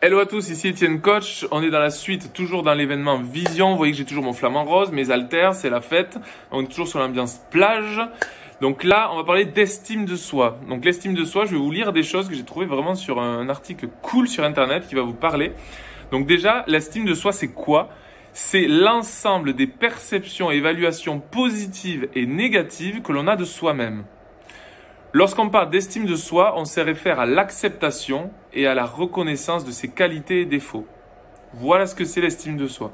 Hello à tous, ici Etienne Coach. On est dans la suite, toujours dans l'événement Vision. Vous voyez que j'ai toujours mon flamant rose, mes haltères, c'est la fête. On est toujours sur l'ambiance plage. Donc là, on va parler d'estime de soi. Donc l'estime de soi, je vais vous lire des choses que j'ai trouvées vraiment sur un article cool sur Internet qui va vous parler. Donc déjà, l'estime de soi, c'est quoi? C'est l'ensemble des perceptions et évaluations positives et négatives que l'on a de soi-même. Lorsqu'on parle d'estime de soi, on se réfère à l'acceptation et à la reconnaissance de ses qualités et défauts. Voilà ce que c'est l'estime de soi.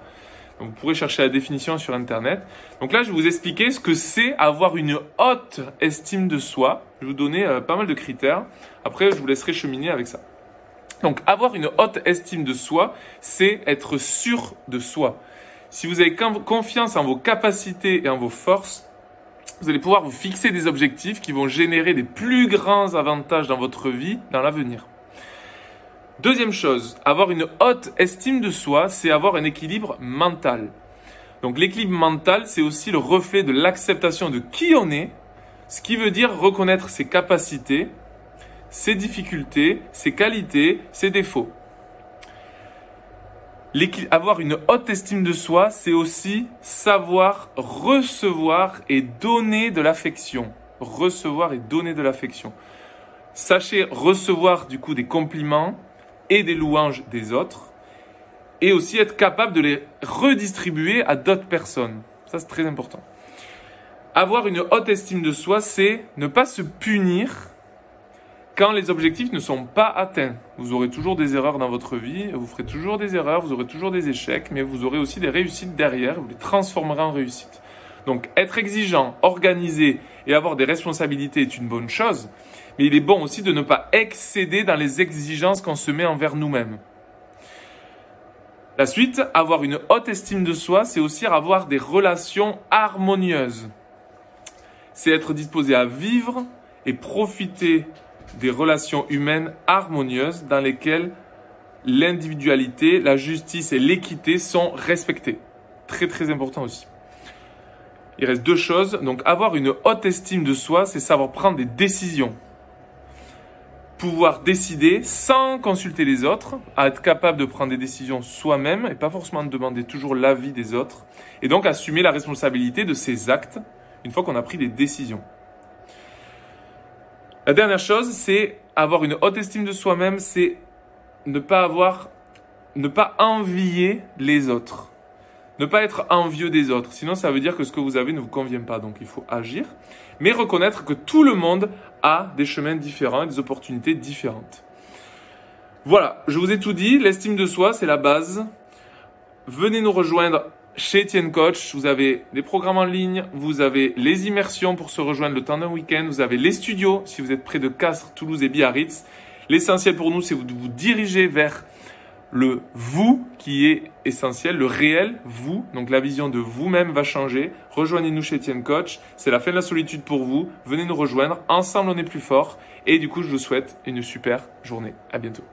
Donc, vous pourrez chercher la définition sur Internet. Donc là, je vais vous expliquer ce que c'est avoir une haute estime de soi. Je vais vous donner pas mal de critères. Après, je vous laisserai cheminer avec ça. Donc, avoir une haute estime de soi, c'est être sûr de soi. Si vous avez confiance en vos capacités et en vos forces, vous allez pouvoir vous fixer des objectifs qui vont générer des plus grands avantages dans votre vie dans l'avenir. Deuxième chose, avoir une haute estime de soi, c'est avoir un équilibre mental. Donc l'équilibre mental, c'est aussi le reflet de l'acceptation de qui on est, ce qui veut dire reconnaître ses capacités, ses difficultés, ses qualités, ses défauts. Avoir une haute estime de soi, c'est aussi savoir recevoir et donner de l'affection. Recevoir et donner de l'affection. Sachez recevoir du coup des compliments et des louanges des autres et aussi être capable de les redistribuer à d'autres personnes. Ça, c'est très important. Avoir une haute estime de soi, c'est ne pas se punir quand les objectifs ne sont pas atteints. Vous aurez toujours des erreurs dans votre vie, vous ferez toujours des erreurs, vous aurez toujours des échecs, mais vous aurez aussi des réussites derrière, vous les transformerez en réussites. Donc être exigeant, organisé et avoir des responsabilités est une bonne chose, mais il est bon aussi de ne pas excéder dans les exigences qu'on se met envers nous-mêmes. La suite, avoir une haute estime de soi, c'est aussi avoir des relations harmonieuses. C'est être disposé à vivre et profiter des relations humaines harmonieuses dans lesquelles l'individualité, la justice et l'équité sont respectées. Très très important aussi. Il reste deux choses. Donc avoir une haute estime de soi, c'est savoir prendre des décisions. Pouvoir décider sans consulter les autres, à être capable de prendre des décisions soi-même et pas forcément de demander toujours l'avis des autres. Et donc assumer la responsabilité de ses actes une fois qu'on a pris des décisions. La dernière chose, c'est avoir une haute estime de soi-même, c'est ne pas envier les autres. Ne pas être envieux des autres. Sinon, ça veut dire que ce que vous avez ne vous convient pas. Donc, il faut agir. Mais reconnaître que tout le monde a des chemins différents et des opportunités différentes. Voilà, je vous ai tout dit. L'estime de soi, c'est la base. Venez nous rejoindre chez Etienne Coach, vous avez des programmes en ligne, vous avez les immersions pour se rejoindre le temps d'un week-end, vous avez les studios si vous êtes près de Castres, Toulouse et Biarritz. L'essentiel pour nous, c'est de vous diriger vers le vous qui est essentiel, le réel vous. Donc la vision de vous-même va changer. Rejoignez-nous chez Etienne Coach. C'est la fin de la solitude pour vous. Venez nous rejoindre. Ensemble, on est plus fort. Et du coup, je vous souhaite une super journée. À bientôt.